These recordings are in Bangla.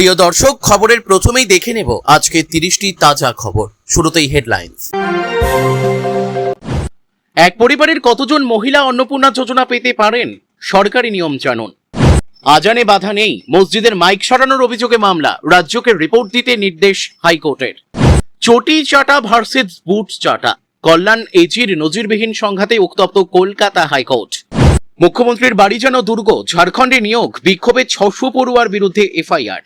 প্রিয় দর্শক, খবরের প্রথমেই দেখে নেব আজকে 30টি তাজা খবর। শুরুতেই হেডলাইন্স। এক পরিবারের কতজন মহিলা অন্নপূর্ণা যোজনা পেতে পারেন? সরকারি নিয়ম জানুন। আজানে বাধা নেই, মসজিদের মাইক সরানোর অভিযোগে মামলা, রাজ্যকে রিপোর্ট দিতে নির্দেশ হাইকোর্টের। চটি চাটা ভার্সেস বুট চাটা, কল্যাণ এজির নজিরবিহীন সংঘাতে উত্তপ্ত কলকাতা হাইকোর্ট। মুখ্যমন্ত্রীর বাড়ি যেন দুর্গ, ঝাড়খণ্ডে নিয়োগ, বিক্ষোভে 600 পড়ুয়ার বিরুদ্ধে এফআইআর।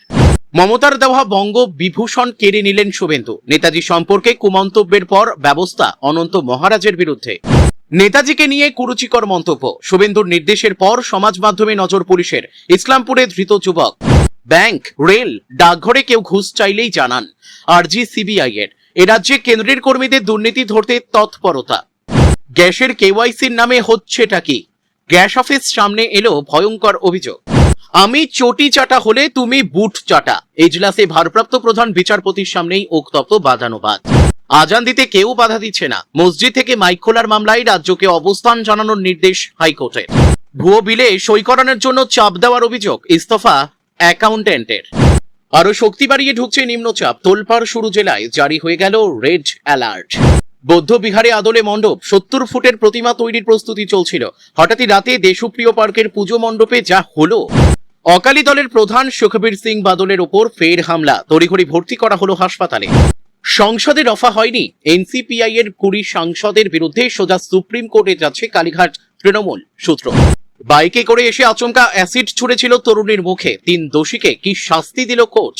মমতার দেওয়া বঙ্গ বিভূষণ কেড়ে নিলেন শুভেন্দু, নেতাজি সম্পর্কে কুমন্তব্যের পর ব্যবস্থা অনন্ত মহারাজের বিরুদ্ধে। নেতাজিকে নিয়ে কুরুচিকর মন্তব্য, শুভেন্দুর নির্দেশের পর সমাজ মাধ্যমে নজর পুলিশের, ইসলামপুরে ধৃত যুবক। ব্যাংক, রেল, ডাকঘরে কেউ ঘুষ চাইলেই জানান, আরজি সিবিআই এর। এ রাজ্যে কেন্দ্রের কর্মীদের দুর্নীতি ধরতে তৎপরতা। গ্যাসের কেওয়াইসির নামে হচ্ছেটা কি? গ্যাস অফিস সামনে এলো ভয়ঙ্কর অভিযোগ। আমি চটি চাটা হলে তুমি বুট চাটা, এজলাসে ভারপ্রাপ্ত প্রধান বিচারপতির সামনেই উত্তপ্ত বাদানুবাদ। আজান দিতে কেউ বাধা দিচ্ছে না, মসজিদ থেকে মাইক খোলার মামলায় রাজ্যকে অবস্থান জানানোর নির্দেশ হাইকোর্টের। ভুয়ো বিলে সই করানোর জন্য চাপ দেওয়ার অভিযোগ, ইস্তফা অ্যাকাউন্টেন্টের। আরো শক্তি বাড়িয়ে ঢুকছে নিম্নচাপ, তোলপাড় শুরু জেলায়, জারি হয়ে গেল রেড অ্যালার্ট। বৌদ্ধ বিহারে আদলে মণ্ডপ, 70 ফুটের প্রতিমা তৈরির প্রস্তুতি চলছিল, হঠাৎই রাতে দেশপ্রিয় পার্কের পুজো মণ্ডপে যা হলো। অকালি দলের প্রধান সুখবীর সিং বাদলের ওপর ফের হামলা, তড়িঘড়ি ভর্তি করা হলো হাসপাতালে। সংসদে রফা হয়নি, এনসিপিআই এর 20 সাংসদের বিরুদ্ধে সোজা সুপ্রিম কোর্টে যাচ্ছে কালীঘাট তৃণমূল সূত্র। বাইকে করে এসে আচমকা অ্যাসিড ছুড়েছিল তরুণীর মুখে, 3 দোষীকে কি শাস্তি দিল কোর্ট।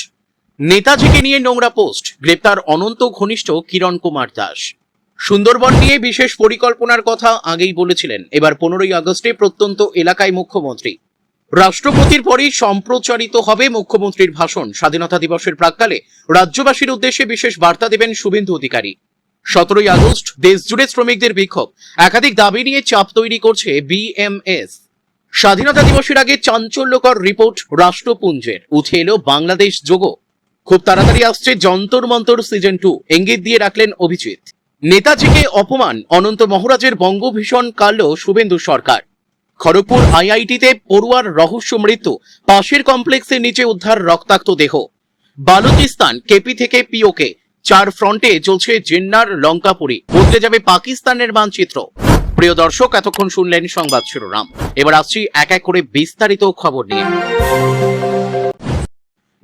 নেতাজিকে নিয়ে নোংরা পোস্ট, গ্রেপ্তার অনন্ত ঘনিষ্ঠ কিরণ কুমার দাস। সুন্দরবন নিয়ে বিশেষ পরিকল্পনার কথা আগেই বলেছিলেন, এবার 15ই আগস্টে প্রত্যন্ত এলাকায় মুখ্যমন্ত্রী। রাষ্ট্রপতির পরই সম্প্রচারিত হবে মুখ্যমন্ত্রীর ভাষণ। স্বাধীনতা দিবসের প্রাক্কালে রাজ্যবাসীর উদ্দেশ্যে বিশেষ বার্তা দেবেন শুভেন্দু অধিকারী। 17ই আগস্ট দেশজুড়ে শ্রমিকদের বিক্ষোভ, একাধিক দাবি নিয়ে চাপ তৈরি করছে বিএমএস। স্বাধীনতা দিবসের আগে চাঞ্চল্যকর রিপোর্ট রাষ্ট্রপুঞ্জের, উঠে এলো বাংলাদেশ যোগো। খুব তাড়াতাড়ি আসছে যন্তর মন্তর সিজন 2, ইঙ্গিত দিয়ে রাখলেন অভিজিৎ। নেতাজিকে অপমান, অনন্ত মহারাজের বঙ্গভীষণ কাড়ল শুভেন্দু সরকার। খড়গপুর আইআইটিতে পড়ুয়ার রহস্য মৃত্যু, পাশের কমপ্লেক্সের নিচে উদ্ধার রক্তাক্ত দেহ। বালুচিস্তান, কেপি থেকে পিওকে, 4 ফ্রন্টে চলছে জিন্নার লঙ্কাপুরি, বদলে যাবে পাকিস্তানের মানচিত্র। প্রিয় দর্শক, এতক্ষণ শুনলেন সংবাদ শিরোনাম, এবার আসছি এক এক করে বিস্তারিত খবর নিয়ে।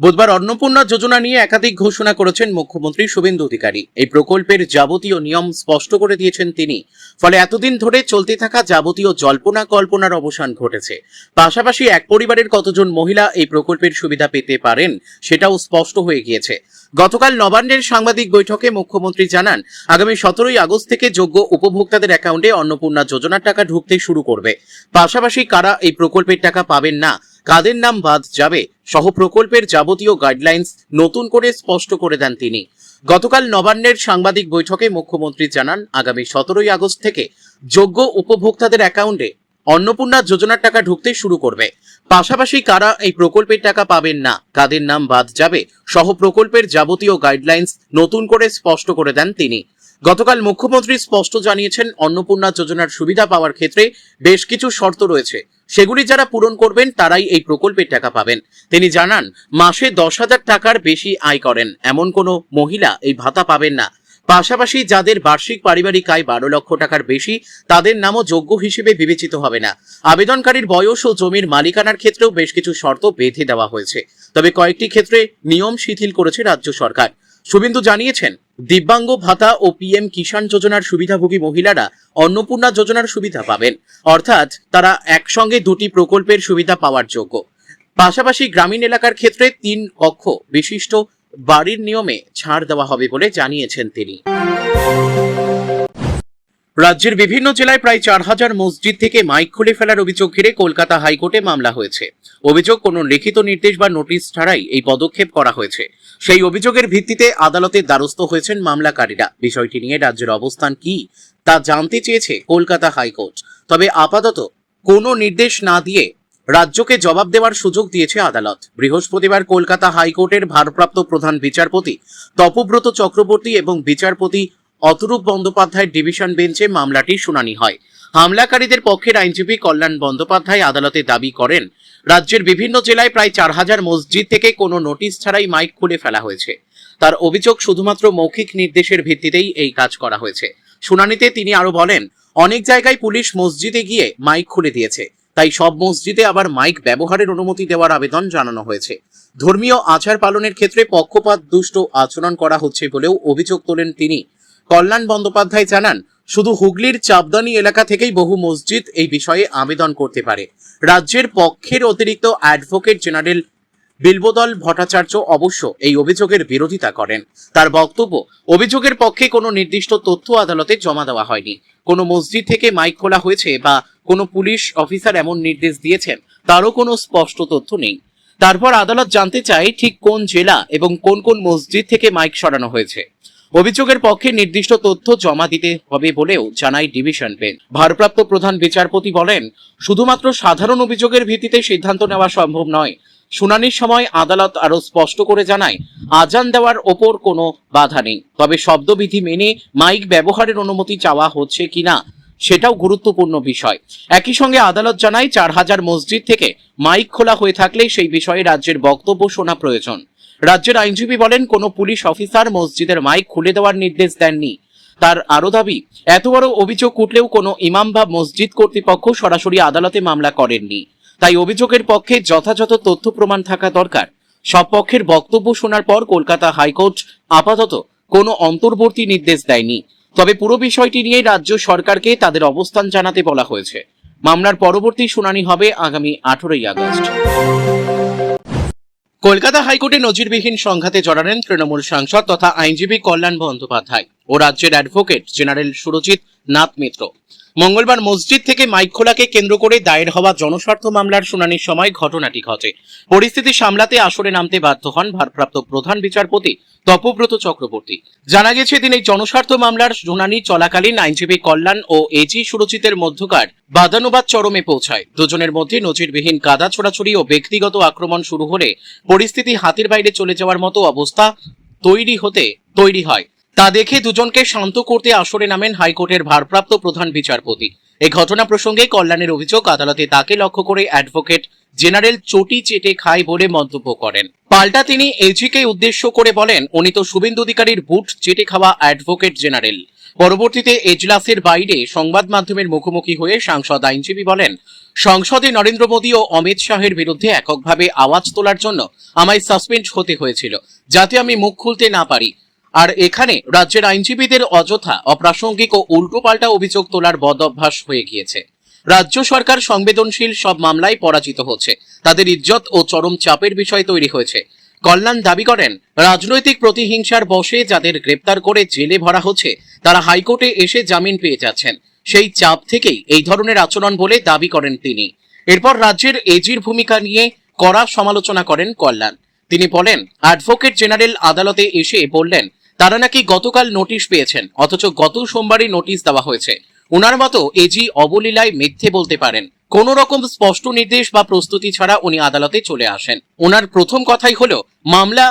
বুধবার অন্নপূর্ণা যোজনা নিয়ে একাধিক ঘোষণা করেছেন মুখ্যমন্ত্রী শুভেন্দু অধিকারী। এই প্রকল্পের যাবতীয় নিয়ম স্পষ্ট করে দিয়েছেন তিনি, ফলে এতদিন ধরে চলতে থাকা যাবতীয় জল্পনা কল্পনার অবসান ঘটেছে। পাশাপাশি এক পরিবারের কতজন মহিলা এই প্রকল্পের সুবিধা পেতে পারেন সেটাও স্পষ্ট হয়ে গিয়েছে। গতকাল নবান্নের সাংবাদিক বৈঠকে মুখ্যমন্ত্রী জানান, আগামী 17ই আগস্ট থেকে যোগ্য উপভোক্তাদের অ্যাকাউন্টে অন্নপূর্ণা যোজনার টাকা ঢুকতে শুরু করবে। পাশাপাশি কারা এই প্রকল্পের টাকা পাবেন না, কাদের নাম বাদ যাবে সহ প্রকল্পের যাবতীয় গাইডলাইন্স নতুন করে স্পষ্ট করে দেন তিনি। গতকাল নবান্নের সাংবাদিক বৈঠকে মুখ্যমন্ত্রী জানান, আগামী 17ই আগস্ট থেকে যোগ্য উপভোক্তাদের অ্যাকাউন্টে অন্নপূর্ণা যোজনার টাকা ঢুকতে শুরু করবে। পাশাপাশি কারা এই প্রকল্পের টাকা পাবেন না, কাদের নাম বাদ যাবে সহ প্রকল্পের যাবতীয় গাইডলাইন্স নতুন করে স্পষ্ট করে দেন তিনি। গতকাল মুখ্যমন্ত্রী স্পষ্ট জানিয়েছেন, অন্নপূর্ণা যোজনার সুবিধা পাওয়ার ক্ষেত্রে বেশ কিছু শর্ত রয়েছে, সেগুলি যারা পূরণ করবেন তারাই এই প্রকল্পের টাকা পাবেন। তিনি জানান, মাসে 10,000 টাকার বেশি আয় করেন এমন কোনো মহিলা এই ভাতা পাবেন না। পাশাপাশি যাদের বার্ষিক পারিবারিক আয় 12 লক্ষ টাকার বেশি, তাদের নামও যোগ্য হিসেবে বিবেচিত হবে না। আবেদনকারীর বয়স ও জমির মালিকানার ক্ষেত্রেও বেশ কিছু শর্ত বেঁধে দেওয়া হয়েছে, তবে কয়েকটি ক্ষেত্রে নিয়ম শিথিল করেছে রাজ্য সরকার। শুভেন্দু জানিয়েছেন, দিব্যাঙ্গ ভাতা ও পিএম কিষাণ যোজনার সুবিধাভোগী মহিলারা অন্নপূর্ণা যোজনার সুবিধা পাবেন, অর্থাৎ তারা একসঙ্গে 2টি প্রকল্পের সুবিধা পাওয়ার যোগ্য। পাশাপাশি গ্রামীণ এলাকার ক্ষেত্রে 3 কক্ষ বিশিষ্ট বাড়ির নিয়মে ছাড় দেওয়া হবে বলে জানিয়েছেন তিনি। রাজ্যের বিভিন্ন জেলায় প্রায় 4000 মসজিদ থেকে মাইক খুলে ফেলার অভিযোগ ঘিরে কলকাতা হাইকোর্টে মামলা হয়েছে। অভিযোগ, কোনো লিখিত নির্দেশ বা নোটিশ ছাড়াই এই পদক্ষেপ করা হয়েছে। সেই অভিযোগের ভিত্তিতে আদালতের দ্বারস্থ হয়েছেন মামলাকারীরা। বিষয়টি নিয়ে রাজ্যের অবস্থান কি তা জানতে চেয়েছে কলকাতা হাইকোর্ট, তবে আপাতত কোনো নির্দেশ না দিয়ে রাজ্যকে জবাব দেওয়ার সুযোগ দিয়েছে আদালত। বৃহস্পতিবার কলকাতা হাইকোর্টের ভারপ্রাপ্ত প্রধান বিচারপতি তপব্রত চক্রবর্তী এবং বিচারপতি অতরূপ বন্দ্যোপাধ্যায়ের ডিভিশন বেঞ্চে মামলাটির শুনানি হয়। হামলাকারীদের পক্ষের আইনজীবী কল্যাণ বন্দ্যোপাধ্যায় আদালতে দাবি করেন, রাজ্যের বিভিন্ন জেলায় প্রায় 4,000 মসজিদ থেকে কোনো নোটিশ ছাড়াই মাইক খুলে ফেলা হয়েছে। তার অভিযোগ, শুধুমাত্র মৌখিক নির্দেশের ভিত্তিতেই এই কাজ করা হয়েছে। শুনানিতে তিনি আরো বলেন, অনেক জায়গায় পুলিশ মসজিদে গিয়ে মাইক খুলে দিয়েছে, তাই সব মসজিদে আবার মাইক ব্যবহারের অনুমতি দেওয়ার আবেদন জানানো হয়েছে। ধর্মীয় আচার পালনের ক্ষেত্রে পক্ষপাত দুষ্ট আচরণ করা হচ্ছে বলেও অভিযোগ তোলেন তিনি। কল্যাণ বন্দ্যোপাধ্যায় জানান, শুধু হুগলির চাপদানি এলাকা থেকেই বহু মসজিদ এই বিষয়ে আবেদন করতে পারে। রাজ্যের পক্ষের অতিরিক্ত অ্যাডভোকেট জেনারেল বিল্বদল ভট্টাচার্য অবশ্য এই অভিযোগের বিরোধিতা করেন। তার বক্তব্য, অভিযোগের পক্ষে কোনো নির্দিষ্ট তথ্য আদালতে জমা দেওয়া হয়নি। কোনো মসজিদ থেকে মাইক খোলা হয়েছে বা কোনো পুলিশ অফিসার এমন নির্দেশ দিয়েছেন তারও কোনো স্পষ্ট তথ্য নেই। তারপর আদালত জানতে চায় ঠিক কোন জেলা এবং কোন কোন মসজিদ থেকে মাইক সরানো হয়েছে। অভিযোগের পক্ষে নির্দিষ্ট তথ্য জমা দিতে হবে বলেও জানায় ডিভিশন বেঞ্চ। ভারপ্রাপ্ত প্রধান বিচারপতি বলেন, শুধুমাত্র সাধারণ অভিযোগের ভিত্তিতে সিদ্ধান্ত নেওয়া সম্ভব নয়। শুনানির সময় আদালত আরো স্পষ্ট করে জানায়, আজান দেওয়ার ওপর কোনো বাধা নেই, তবে শব্দবিধি মেনে মাইক ব্যবহারের অনুমতি চাওয়া হচ্ছে কিনা সেটাও গুরুত্বপূর্ণ বিষয়। একই সঙ্গে আদালত জানায়, 4,000 মসজিদ থেকে মাইক খোলা হয়ে থাকলে সেই বিষয়ে রাজ্যের বক্তব্য শোনা প্রয়োজন। রাজ্যের আইনজীবী বলেন, কোনো পুলিশ অফিসার মসজিদের মাইক খুলে দেওয়ার নির্দেশ দেননি। তার আরো দাবি, এত বড় অভিযোগ উঠলেও কোনো ইমাম বা মসজিদ কর্তৃপক্ষ সরাসরি আদালতে মামলা করেননি। তাই অভিযোগের পক্ষে যথাযথ তথ্য প্রমাণ থাকা দরকার। সব পক্ষের বক্তব্য শোনার পর কলকাতা হাইকোর্ট আপাতত কোনো অন্তর্বর্তী নির্দেশ দেয়নি। তবে পুরো বিষয়টি নিয়ে রাজ্য সরকারকে তাদের অবস্থান জানাতে বলা হয়েছে। মামলার পরবর্তী শুনানি হবে আগামী 18ই আগস্ট। কলকাতা হাইকোর্টে নজিরবিহীন সংঘাতে জড়ালেন তৃণমূল সাংসদ তথা আইনজীবী কল্যাণ বন্দ্যোপাধ্যায় ও রাজ্যের অ্যাডভোকেট জেনারেল সুরজিৎ নাথ মিত্র। মঙ্গলবার মসজিদ থেকে মাইক খোলাকে কেন্দ্র করে দায়ের হওয়া জনস্বার্থ মামলার শুনানির সময় ঘটনাটি ঘটে। পরিস্থিতি সামলাতে আসরে নামতে বাধ্য হন ভারপ্রাপ্ত প্রধান বিচারপতি তপব্রত চক্রবর্তী। জানা গেছে, তিনি জনস্বার্থ মামলার শুনানি চলাকালীন আইনজীবী কল্যাণ ও এজি সুরজিতের মধ্যকার বাদানুবাদ চরমে পৌঁছায়। দুজনের মধ্যে নজিরবিহীন কাদা ছোড়াছুড়ি ও ব্যক্তিগত আক্রমণ শুরু হলে পরিস্থিতি হাতের বাইরে চলে যাওয়ার মতো অবস্থা তৈরি হয়। তা দেখে দুজনকে শান্ত করতে আসরে নামেন হাইকোর্টের ভারপ্রাপ্ত প্রধান বিচারপতি। এই ঘটনা প্রসঙ্গে কল্যাণের অভিযোগ, আদালতে তাকে লক্ষ্য করে অ্যাডভোকেট জেনারেল চটি চেটে খায় বলে মন্তব্য করেন। পাল্টা তিনি এজিকে উদ্দেশ্য করে বলেন, উনি তো শুভেন্দু অধিকারীর বুট চেটে খাওয়া অ্যাডভোকেট জেনারেল। পরবর্তীতে এজলাসের বাইরে সংবাদ মাধ্যমের মুখোমুখি হয়ে সাংসদ আইনজীবী বলেন, সংসদে নরেন্দ্র মোদী ও অমিত শাহের বিরুদ্ধে এককভাবে আওয়াজ তোলার জন্য আমায় সাসপেন্ড হতে হয়েছিল, যাতে আমি মুখ খুলতে না পারি। আর এখানে রাজ্যের আইনজীবীদের অযথা অপ্রাসঙ্গিক ও উল্টোপাল্টা অভিযোগ তোলার বদ অভ্যাস হয়ে গিয়েছে। রাজ্য সরকার সংবেদনশীল সব মামলায় পরাজিত হচ্ছে, তাদের ইজ্জত ও চরম চাপের বিষয় তৈরি হয়েছে। কল্যাণ দাবি করেন, রাজনৈতিক প্রতিহিংসার বশে যাদের গ্রেপ্তার করে জেলে ভরা হচ্ছে তারা হাইকোর্টে এসে জামিন পেয়ে যাচ্ছেন। সেই চাপ থেকেই এই ধরনের আচরণ বলে দাবি করেন তিনি। এরপর রাজ্যের এজির ভূমিকা নিয়ে কড়া সমালোচনা করেন কল্যাণ। তিনি বলেন, অ্যাডভোকেট জেনারেল আদালতে এসে বললেন তারা নাকি গতকাল নোটিশ পেয়েছেন, অথচ গত সোমবারই নোটিশ দেওয়া হয়েছে। ওনার মতো এজি অবলীলায় মিথ্যে বলতে পারেন। কোন রকম স্পষ্ট নির্দেশ বা প্রস্তুতি ছাড়া উনি আদালতে চলে আসেন। ওনার প্রথম কথাই হলো মামলা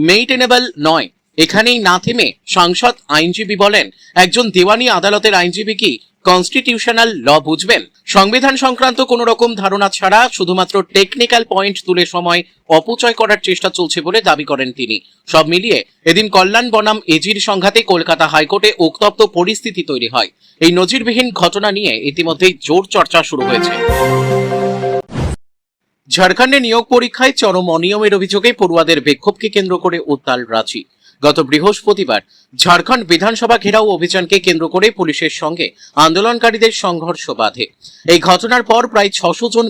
মেইনটেনেবল নয়। এখানেই না থেমে সাংসদ আইনজীবী বলেন, একজন দেওয়ানি আদালতের আইনজীবী কি কনস্টিটিউশনাল ল বুঝবেন? সংবিধান সংক্রান্ত কোন রকম ধারণা ছাড়া শুধুমাত্র টেকনিক্যাল পয়েন্ট তুলে সময় অপচয় করার চেষ্টা চলছে বলে দাবি করেন তিনি। সব মিলিয়ে এদিন কল্যাণ বনাম এজির সংঘাতে কলকাতা হাইকোর্টে উত্তপ্ত পরিস্থিতি তৈরি হয়। এই নজিরবিহীন ঘটনা নিয়ে ইতিমধ্যেই জোর চর্চা শুরু হয়েছে। ঝাড়খণ্ডে নিয়োগ পরীক্ষায় চরম অনিয়মের অভিযোগে পড়ুয়াদের বিক্ষোভকে কেন্দ্র করে উত্তাল রাঁচি। গত বৃহস্পতিবার ঝাড়খণ্ড বিধানসভা ঘেরাও অভিযানকে কেন্দ্র করে পুলিশের সঙ্গে আন্দোলনকারীদের সংঘর্ষ বাধে। এই ঘটনার পর প্রায় 600 জন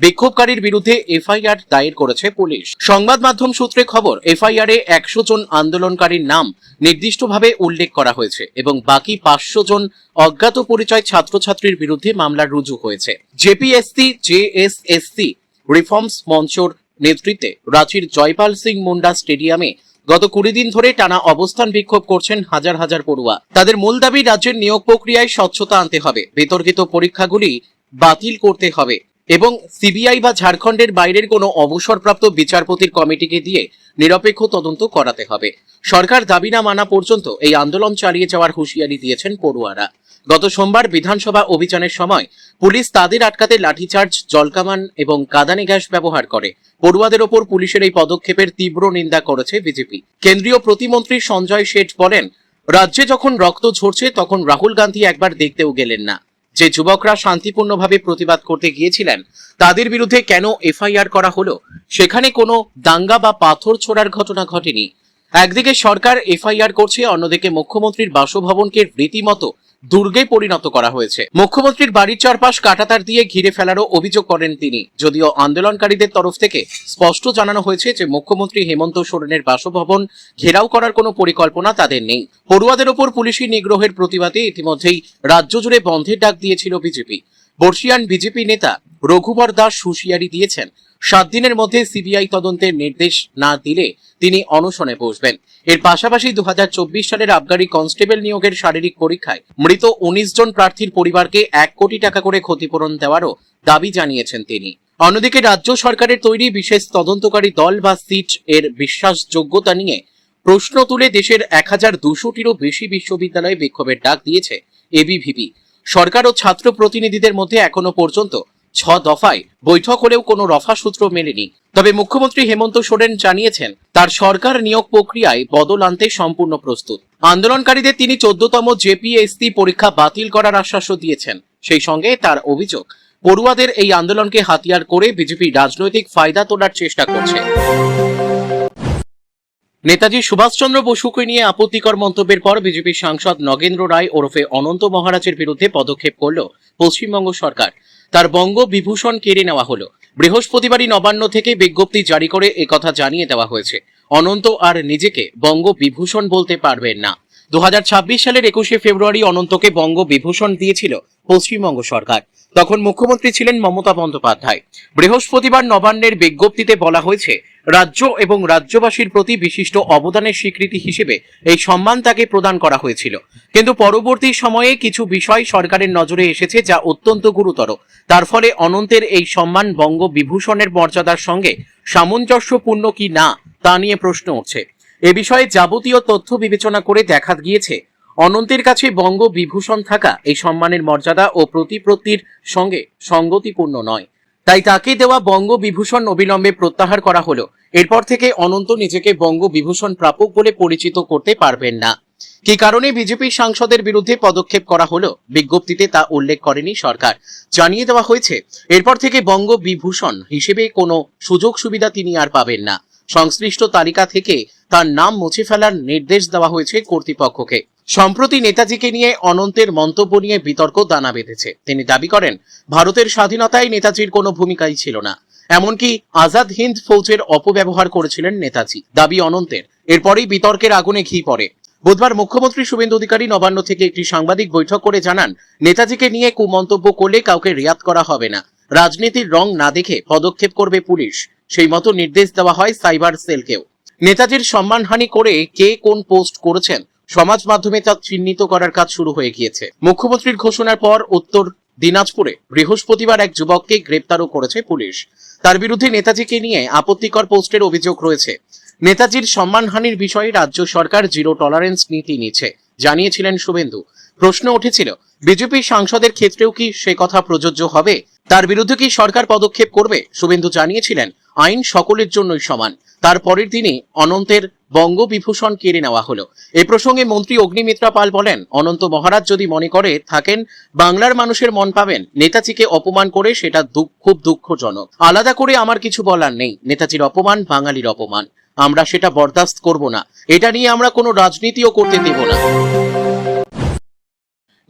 বিক্ষোভকারীর বিরুদ্ধে এফআইআর দায়ের করেছে পুলিশ। সংবাদ মাধ্যম সূত্রে খবর, এফআইআরে 100 জন আন্দোলনকারীর নাম নির্দিষ্টভাবে উল্লেখ করা হয়েছে এবং বাকি 500 জন অজ্ঞাত পরিচয় ছাত্রছাত্রীর বিরুদ্ধে মামলা রুজু হয়েছে। জেপিএসসি রিফর্মস মঞ্চর নেতৃত্বে রাঁচির জয়পাল সিং মুন্ডা স্টেডিয়ামে গত 20 দিন ধরে টানা অবস্থান বিক্ষোভ করছেন হাজার হাজার পড়ুয়া। তাদের মূল দাবি, রাজ্যের নিয়োগ প্রক্রিয়ায় স্বচ্ছতা আনতে হবে, বিতর্কিত পরীক্ষাগুলি বাতিল করতে হবে এবং সিবিআই বা ঝাড়খণ্ডের বাইরের কোনো অবসরপ্রাপ্ত বিচারপতির কমিটিকে দিয়ে নিরপেক্ষ তদন্ত করাতে হবে। সরকার দাবি না মানা পর্যন্ত এই আন্দোলন চালিয়ে যাওয়ার হুঁশিয়ারি দিয়েছেন পড়ুয়ারা। গত সোমবার বিধানসভা অভিযানের সময় পুলিশ তাদের আটকাতে লাঠিচার্জ, জলকামান এবং কাঁদানে গ্যাস ব্যবহার করে। পড়ুয়াদের ওপর পুলিশের এই পদক্ষেপের তীব্র নিন্দা করেছে বিজেপি। কেন্দ্রীয় প্রতিমন্ত্রী সঞ্জয় শেঠ বলেন, রাজ্যে যখন রক্ত ঝরছে তখন রাহুল গান্ধী একবার দেখতেও গেলেন না। যে যুবকরা শান্তিপূর্ণভাবে প্রতিবাদ করতে গিয়েছিলেন তাদের বিরুদ্ধে কেন এফআইআর করা হলো? সেখানে কোনো দাঙ্গা বা পাথর ছোড়ার ঘটনা ঘটেনি। একদিকে সরকার এফআইআর করছে, অন্যদিকে মুখ্যমন্ত্রীর বাসভবনকে রীতিমতো দুর্গে পরিণত করা হয়েছে। মুখ্যমন্ত্রীর বাড়ির চারপাশ কাঁটাতার দিয়ে ঘিরে ফেলারও অভিযোগ করেন তিনি। যদিও আন্দোলনকারীদের তরফ থেকে স্পষ্ট জানানো হয়েছে যে মুখ্যমন্ত্রী হেমন্ত সোরেনের বাসভবন ঘেরাও করার কোনো পরিকল্পনা তাদের নেই। পড়ুয়াদের ওপর পুলিশি নিগ্রহের প্রতিবাদে ইতিমধ্যেই রাজ্য জুড়ে বন্ধের ডাক দিয়েছিল বিজেপি। বর্ষিয়ান বিজেপি নেতা রঘুবর দাস হুঁশিয়ারি দিয়েছেন, 7 দিনের মধ্যে সিবিআই তদন্তের নির্দেশ না দিলে তিনি অনশনে বসবেন। এর পাশাপাশি 2024 সালের আবগারি কনস্টেবল নিয়োগের শারীরিক পরীক্ষায় মৃত 19 জন প্রার্থীর পরিবারকে 1 কোটি টাকা করে ক্ষতিপূরণ দেওয়ারও দাবি জানিয়েছেন তিনি। অন্যদিকে রাজ্য সরকারের তৈরি বিশেষ তদন্তকারী দল বা সিট এর বিশ্বাসযোগ্যতা নিয়ে প্রশ্ন তুলে দেশের 1200টিরও বেশি বিশ্ববিদ্যালয়ে বিক্ষোভের ডাক দিয়েছে এবিভিপি। সরকার ও ছাত্র প্রতিনিধিদের মধ্যে এখনো পর্যন্ত 6 দফায় বৈঠক হলেও কোনো রফা সূত্র মেলেনি। তবে মুখ্যমন্ত্রী হেমন্ত সোরেন জানিয়েছেন, তার সরকার নিয়োগ প্রক্রিয়ায় বদল আনতে সম্পূর্ণ প্রস্তুত। আন্দোলনকারীদের তিনি 14তম জেপিএসসি পরীক্ষা বাতিল করার আশ্বাসও দিয়েছেন। সেই সঙ্গে তার অভিযোগ, পড়ুয়াদের এই আন্দোলনকে হাতিয়ার করে বিজেপি রাজনৈতিক ফায়দা তোলার চেষ্টা করছে। নেতাজি সুভাষচন্দ্র বসুকে নিয়ে আপত্তিকর মন্তব্যের পর বিজেপি সাংসদ নগেন্দ্র রায় ওরফে অনন্ত মহারাজের বিরুদ্ধে পদক্ষেপ করল পশ্চিমবঙ্গ সরকার। তার বঙ্গ বিভূষণ কেড়ে নেওয়া হলো। বৃহস্পতিবারই নবান্ন থেকে বিজ্ঞপ্তি জারি করে একথা জানিয়ে দেওয়া হয়েছে, অনন্ত আর নিজেকে বঙ্গ বিভূষণ বলতে পারবেন না। 2026 সালের 21শে ফেব্রুয়ারি অনন্তকে বঙ্গ বিভূষণ দিয়েছিল পশ্চিমবঙ্গ সরকার। তখন মুখ্যমন্ত্রী ছিলেন মমতা বন্দ্যোপাধ্যায়। বৃহস্পতিবার নবান্নের বিজ্ঞপ্তিতে বলা হয়েছে, রাজ্য এবং রাজ্যবাসীর প্রতি বিশিষ্ট অবদানের স্বীকৃতি হিসেবে এই সম্মান তাকে প্রদান করা হয়েছিল। কিন্তু পরবর্তী সময়ে কিছু বিষয় সরকারের নজরে এসেছে যা অত্যন্ত গুরুতর। তার ফলে অনন্তের এই সম্মান বঙ্গ বিভূষণের মর্যাদার সঙ্গে সামঞ্জস্যপূর্ণ কি না তা নিয়ে প্রশ্ন উঠছে। এ বিষয়ে যাবতীয় তথ্য বিবেচনা করে দেখা গিয়েছে, অনন্তের কাছে বঙ্গ বিভূষণ থাকা এই সম্মানের মর্যাদা ও প্রতিপত্তির সঙ্গে সঙ্গতিপূর্ণ নয়। তাই তাকে দেওয়া বঙ্গ বিভূষণ অবিলম্বে প্রত্যাহার করা হলো। এরপর থেকে অনন্ত নিজেকে বঙ্গ বিভূষণ প্রাপক বলে পরিচিত করতে পারবেন না। কি কারণে বিজেপি সাংসদের বিরুদ্ধে পদক্ষেপ করা হলো বিজ্ঞপ্তিতে তা উল্লেখ করেনি সরকার। জানিয়ে দেওয়া হয়েছে, এরপর থেকে বঙ্গ বিভূষণ হিসেবে কোনো সুযোগ সুবিধা তিনি আর পাবেন না। সংশ্লিষ্ট তালিকা থেকে তার নাম মুছে ফেলার নির্দেশ দেওয়া হয়েছে কর্তৃপক্ষকে। সম্প্রতি নেতাজিকে নিয়ে অনন্তের মন্তব্য নিয়ে বিতর্ক দানা বেঁধেছে। তিনি দাবি করেন, ভারতের স্বাধীনতায় নেতাজির কোনো ভূমিকাই ছিল না, এমনকি আজাদ হিন্দ ফৌজের অপব্যবহার করেছিলেন নেতাজি, দাবি অনন্তের। এরপরেই বিতর্কের আগুনে ঘি পড়ে। বুধবার মুখ্যমন্ত্রী শুভেন্দু অধিকারী নবান্ন থেকে একটি সাংবাদিক বৈঠক করে জানান, নেতাজিকে নিয়ে কুমন্তব্য করলে কাউকে রিয়াত করা হবে না। রাজনীতির রং না দেখে পদক্ষেপ করবে পুলিশ। সেই মতো নির্দেশ দেওয়া হয় সাইবার সেলকেও। নেতাজির সম্মানহানি করে কে কোন পোস্ট করেছেন সমাজ মাধ্যমে তা চিহ্নিত করার কাজ শুরু হয়ে গিয়েছে। মুখ্যমন্ত্রীর ঘোষণার পর উত্তর দিনাজপুরে বৃহস্পতিবার এক যুবককে গ্রেপ্তারও করেছে পুলিশ। তার বিরুদ্ধে নেতাজিকে নিয়ে আপত্তিকর পোস্টের অভিযোগ রয়েছে। নেতাজির সম্মানহানির বিষয়ে রাজ্য সরকার জিরো টলারেন্স নীতি নিচ্ছে জানিয়েছিলেন শুভেন্দু। প্রশ্ন উঠেছিল, বিজেপি সাংসদের ক্ষেত্রেও কি সে কথা প্রযোজ্য হবে? তার বিরুদ্ধে কি সরকার পদক্ষেপ করবে? শুভেন্দু জানিয়েছিলেন, আইন সকলের জন্যই সমান। তারপরের দিনই অনন্তের বঙ্গ বিভূষণ কেড়ে নেওয়া হলো। এ প্রসঙ্গে মন্ত্রী অগ্নিমিত্রা পাল বলেন, অনন্ত মহারাজ যদি মনে করে থাকেন বাংলার মানুষের মন পাবেন, নেতাজিকে অপমান করে সেটা খুব দুঃখজনক। আলাদা করে আমার কিছু বলার নেই। নেতাজির অপমান বাঙালির অপমান, আমরা সেটা বরদাস্ত করব না। এটা নিয়ে আমরা কোনো রাজনীতিও করতে দেব না।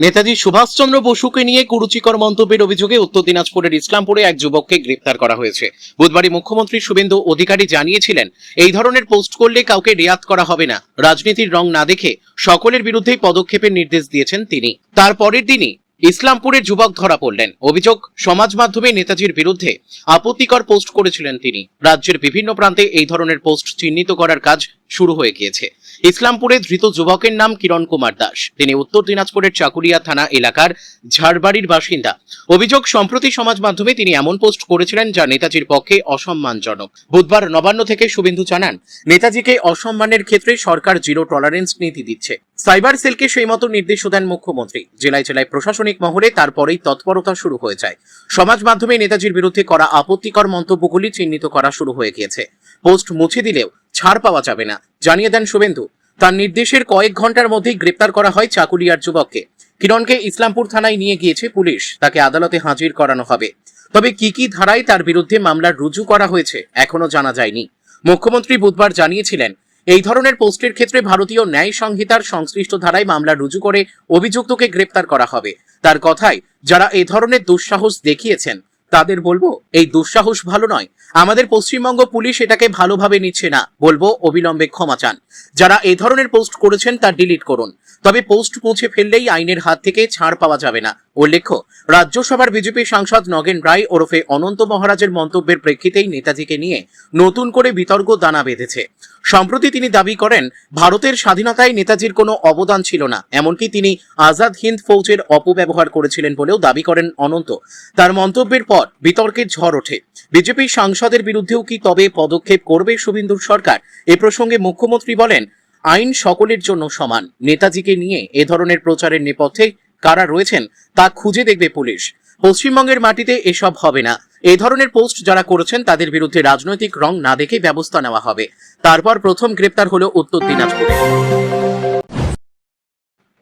নেতাজি সুভাষচন্দ্র বসুকে নিয়ে কুরুচিকর মন্তব্যের অভিযোগে উত্তর দিনাজপুরের ইসলামপুরে এক যুবককে গ্রেপ্তার করা হয়েছে। বুধবারই মুখ্যমন্ত্রী শুভেন্দু অধিকারী জানিয়েছিলেন, এই ধরনের পোস্ট করলে কাউকে রিয়াত করা হবে না। রাজনীতির রং না দেখে সকলের বিরুদ্ধেই পদক্ষেপের নির্দেশ দিয়েছেন তিনি। তার পরের দিনই ইসলামপুরের যুবক ধরা পড়লেন। অভিযোগ, সমাজ মাধ্যমে নেতাজির বিরুদ্ধে আপত্তিকর পোস্ট করেছিলেন তিনি। রাজ্যের বিভিন্ন প্রান্তে এই ধরনের পোস্ট চিহ্নিত করার কাজ শুরু হয়ে গিয়েছে। ইসলামপুরে ধৃত যুবকের নাম কিরণ কুমার দাস। তিনি উত্তর দিনাজপুরের চাকুলিয়া থানা এলাকার ঝাড়বাড়ির বাসিন্দা। অভিযোগ, সম্প্রতি সমাজ মাধ্যমে তিনি এমন পোস্ট করেছিলেন যা নেতাজির পক্ষে অসম্মানজনক। বুধবার নবান্ন থেকে শুভেন্দু জানান, নেতাজিকে অসম্মানের ক্ষেত্রে সরকার জিরো টলারেন্স নীতি দিচ্ছে। সাইবার সেলকে সেই মতো নির্দেশও দেন মুখ্যমন্ত্রী। জেলায় জেলায় প্রশাসনিক মহলে তারপরেই তৎপরতা শুরু হয়ে যায়। সমাজ মাধ্যমে নেতাজির বিরুদ্ধে করা আপত্তিকর মন্তব্যগুলি চিহ্নিত করা শুরু হয়ে গিয়েছে। পোস্ট মুছে দিলেও ছাড় পাওয়া যাবে না জানিয়ে দেন শুভেন্দু। তার নির্দেশের কয়েক ঘন্টার মধ্যেই গ্রেপ্তার করা হয় চাকুলিয়ার যুবককে। কিরণকে ইসলামপুর থানায় নিয়ে গিয়েছে পুলিশ। তাকে আদালতে হাজির করানো হবে। তবে কি ধারায় তার বিরুদ্ধে মামলা রুজু করা হয়েছে এখনো জানা যায়নি। মুখ্যমন্ত্রী বুধবার জানিয়েছিলেন, এই ধরনের পোস্টের ক্ষেত্রে ভারতীয় ন্যায় সংহিতার সংশ্লিষ্ট ধারায় মামলা রুজু করে অভিযুক্তকে গ্রেপ্তার করা হবে। তার কথায়, যারা এই ধরনের দুঃসাহস দেখিয়েছেন তাদের বলবো, এই দুঃসাহস ভালো নয়। আমাদের পশ্চিমবঙ্গ পুলিশ এটাকে ভালোভাবে নিচ্ছে না। বলবো অবিলম্বে ক্ষমা চান। যারা এই ধরনের পোস্ট করেছেন তা ডিলিট করুন। তবে পোস্ট মুছে ফেললেই আইনের হাত থেকে ছাড় পাওয়া যাবে না। উল্লেখ্য, রাজ্যসভার বিজেপি সাংসদ নগেন রায় ওরফে অনন্ত মহারাজের মন্তব্যের প্রেক্ষিতেই নেতাজিকে নিয়ে নতুন করে বিতর্ক দানা বেঁধেছে। সম্প্রতি তিনি দাবি করেন, ভারতের স্বাধীনতায় নেতাজির কোনো অবদান ছিল না। এমনকি তিনি আজাদ হিন্দ ফৌজের অপব্যবহার করেছিলেন বলেও দাবি করেন অনন্ত। তার মন্তব্যের পর বিতর্কের ঝড় ওঠে। বিজেপি সাংসদের বিরুদ্ধেও কি তবে পদক্ষেপ করবে শুভেন্দুর সরকার? এ প্রসঙ্গে মুখ্যমন্ত্রী বলেন, আইন সকলের জন্য সমান। নেতাজিকে নিয়ে এ ধরনের প্রচারের নেপথ্যে কারা রয়েছেন তা খুঁজে দেখবে পুলিশ। পশ্চিমবঙ্গের মাটিতে এসব হবে না। এই ধরনের পোস্ট যারা করেছেন তাদের বিরুদ্ধে রাজনৈতিক রং না দেখে ব্যবস্থা নেওয়া হবে। তারপর প্রথম গ্রেপ্তার হলো উত্তর দিনাজপুরে।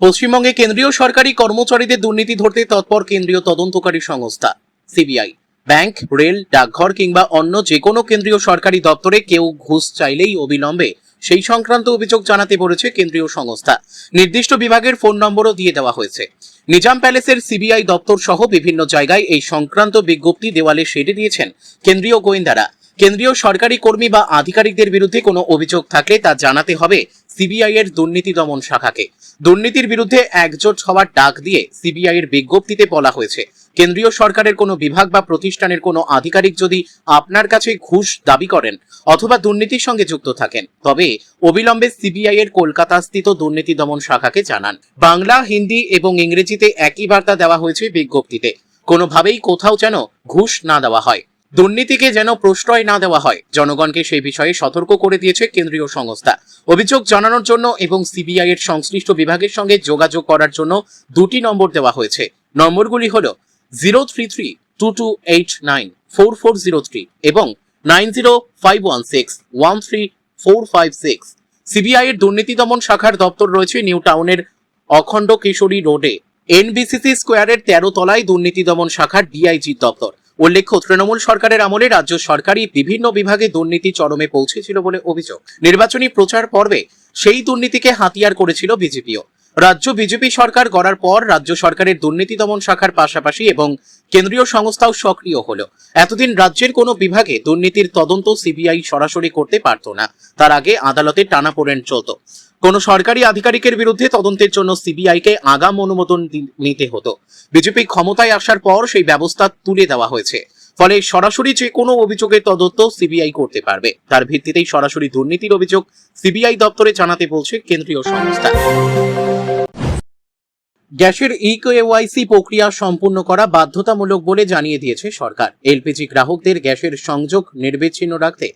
পশ্চিমবঙ্গে কেন্দ্রীয় সরকারি কর্মচারীদের দুর্নীতি ধরতে তৎপর কেন্দ্রীয় তদন্তকারী সংস্থা সিবিআই। ব্যাংক, রেল, ডাকঘর কিংবা অন্য যে কোনো কেন্দ্রীয় সরকারি দপ্তরে কেউ ঘুষ চাইলেই অবিলম্বে সেই সংক্রান্ত অভিযোগ জানাতে বলেছে কেন্দ্রীয় সংস্থা। নির্দিষ্ট বিভাগের ফোন নম্বরও দিয়ে দেওয়া হয়েছে। নিজাম প্যালেসের সিবিআই দপ্তর সহ বিভিন্ন জায়গায় এই সংক্রান্ত বিজ্ঞপ্তি দেওয়ালে সেটে দিয়েছেন কেন্দ্রীয় গোয়েন্দারা। কেন্দ্রীয় সরকারি কর্মী বা আধিকারিকদের বিরুদ্ধে কোনো অভিযোগ থাকলে তা জানাতে হবে সিবিআই এর দুর্নীতি দমন শাখাকে। দুর্নীতির বিরুদ্ধে একজোট হওয়ার ডাক দিয়ে সিবিআই এর বিজ্ঞপ্তিতে বলা হয়েছে, কেন্দ্রীয় সরকারের কোনো বিভাগ বা প্রতিষ্ঠানের কোনো আধিকারিক যদি আপনার কাছে ঘুষ দাবি করেন অথবা দুর্নীতির সঙ্গে যুক্ত থাকেন, তবে অবিলম্বে সিবিআই এর কলকাতাস্থিত দুর্নীতি দমন শাখাকে জানান। বাংলা, হিন্দি এবং ইংরেজিতে একই বার্তা দেওয়া হয়েছে বিজ্ঞপ্তিতে। কোনোভাবেই কোথাও যেন ঘুষ না দেওয়া হয়, দুর্নীতিকে যেন প্রশ্রয় না দেওয়া হয়, জনগণকে সেই বিষয়ে সতর্ক করে দিয়েছে কেন্দ্রীয় সংস্থা। অভিযোগ জানানোর জন্য এবং সিবিআই এর সংশ্লিষ্ট বিভাগের সঙ্গে যোগাযোগ করার জন্য দুটি নম্বর দেওয়া হয়েছে। নম্বরগুলি হল 03322894403 এবং 9051613456। সিবিআই এর দুর্নীতি দমন শাখার দপ্তর রয়েছে নিউ টাউনের অখণ্ড কেশরী রোডে এনবিসিসি স্কোয়ারের 13 তলায় দুর্নীতি দমন শাখার ডিআইজি দপ্তর। উল্লেখ্য, তৃণমূল সরকারের আমলে রাজ্য সরকারি বিভিন্ন বিভাগে দুর্নীতি চরমে পৌঁছেছিল বলে অভিযোগ। নির্বাচনী প্রচার পর্বে সেই দুর্নীতিকে হাতিয়ার করেছিল বিজেপিও। রাজ্য বিজেপি সরকার গড়ার পর রাজ্য সরকারের দুর্নীতি দমন শাখার পাশাপাশি এবং কেন্দ্রীয় সংস্থাও সক্রিয় হলো। এতদিন রাজ্যের কোনো বিভাগে দুর্নীতির তদন্ত সিবিআই সরাসরি করতে পারত না। তার আগে আদালতে টানাপোড়েন চলত। কোন সরকারি আধিকারিকের বিরুদ্ধে তদন্তের জন্য সিবিআইকে আগাম অনুমোদন নিতে হতো। বিজেপি ক্ষমতায় আসার পর সেই ব্যবস্থা তুলে দেওয়া হয়েছে। ফলে সরাসরি যে কোনো অভিযোগের তদন্ত সিবিআই করতে পারবে। তার ভিত্তিতেই সরাসরি দুর্নীতির অভিযোগ সিবিআই দপ্তরে জানাতে বলছে কেন্দ্রীয় সংস্থা। গ্যাসের ইকেওয়াইসি প্রক্রিয়া সম্পূর্ণ করা বাধ্যতামূলক বলে জানিয়ে দিয়েছে সরকার। এলপিজি গ্রাহকদের গ্যাসের সংযোগ নির্বিচ্ছিন্ন রাখতে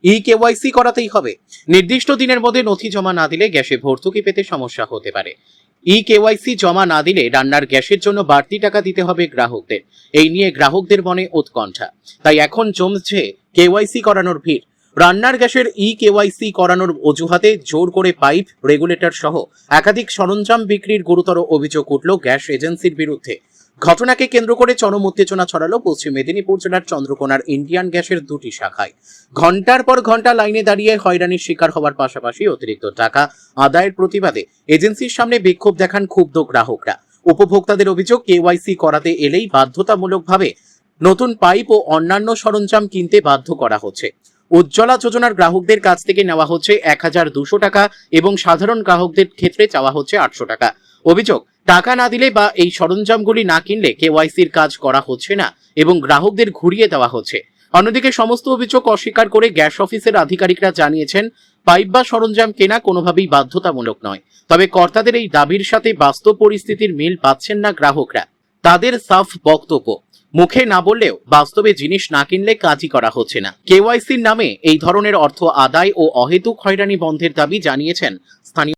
ইকেওয়াইসি করাতেই হবে। নির্দিষ্ট দিনের মধ্যে নথি জমা না দিলে গ্যাসে ভর্তুকি পেতে সমস্যা হতে পারে। ইকেওয়াইসি জমা না দিলে রান্নার গ্যাসের জন্য বাড়তি টাকা দিতে হবে গ্রাহকদের। এই নিয়ে গ্রাহকদের মনে উৎকণ্ঠা। তাই এখন জমছে কেওয়াইসি করানোর ভিড়। রান্নার গ্যাসের ইকেওয়াইসি করানোর অজুহাতে জোর করে পাইপ, রেগুলেটর সহ একাধিক সরঞ্জাম বিক্রির গুরুতর অভিযোগ উঠল গ্যাস এজেন্সির বিরুদ্ধে। ঘটনাকে কেন্দ্র করে চরম উত্তেজনা ছড়ালো পশ্চিম মেদিনীপুর জেলার চন্দ্রকোনার ইন্ডিয়ান গ্যাসের দুটি শাখায়। ঘন্টার পর ঘন্টা লাইনে দাঁড়িয়ে হয়রানির শিকার হওয়ার পাশাপাশি অতিরিক্ত টাকা আদায়ের প্রতিবাদে এজেন্সির সামনে বিক্ষোভ দেখান ক্ষুব্ধ গ্রাহকরা। উপভোক্তাদের অভিযোগ, কেওয়াইসি করাতে এলেই বাধ্যতামূলকভাবে নতুন পাইপ ও অন্যান্য সরঞ্জাম কিনতে বাধ্য করা হচ্ছে। উজ্জ্বলা যোজনার গ্রাহকদের কাছ থেকে নেওয়া হচ্ছে 1200 টাকা এবং সাধারণ গ্রাহকদের ক্ষেত্রে চাওয়া হচ্ছে 800 টাকা। অভিযোগ, টাকা না দিলে বা এই সরঞ্জামগুলি না কিনলে কেওয়াইসির কাজ করা হচ্ছে না এবং গ্রাহকদের ঘুরিয়ে দেওয়া হচ্ছে। অন্যদিকে সমস্ত অভিযোগ অস্বীকার করে গ্যাস অফিসের আধিকারিকরা জানিয়েছেন, পাইপ বা সরঞ্জাম কেনা কোনোভাবেই বাধ্যতামূলক নয়। তবে কর্তাদের এই দাবির সাথে বাস্তব পরিস্থিতির মিল পাচ্ছেন না গ্রাহকরা। তাদের সাফ বক্তব্য, মুখে না বললেও বাস্তবে জিনিস না কিনলে কাজই করা হচ্ছে না। কেওয়াইসির নামে এই ধরনের অর্থ আদায় ও অহেতুক হয়রানি বন্ধের দাবি জানিয়েছেন স্থানীয়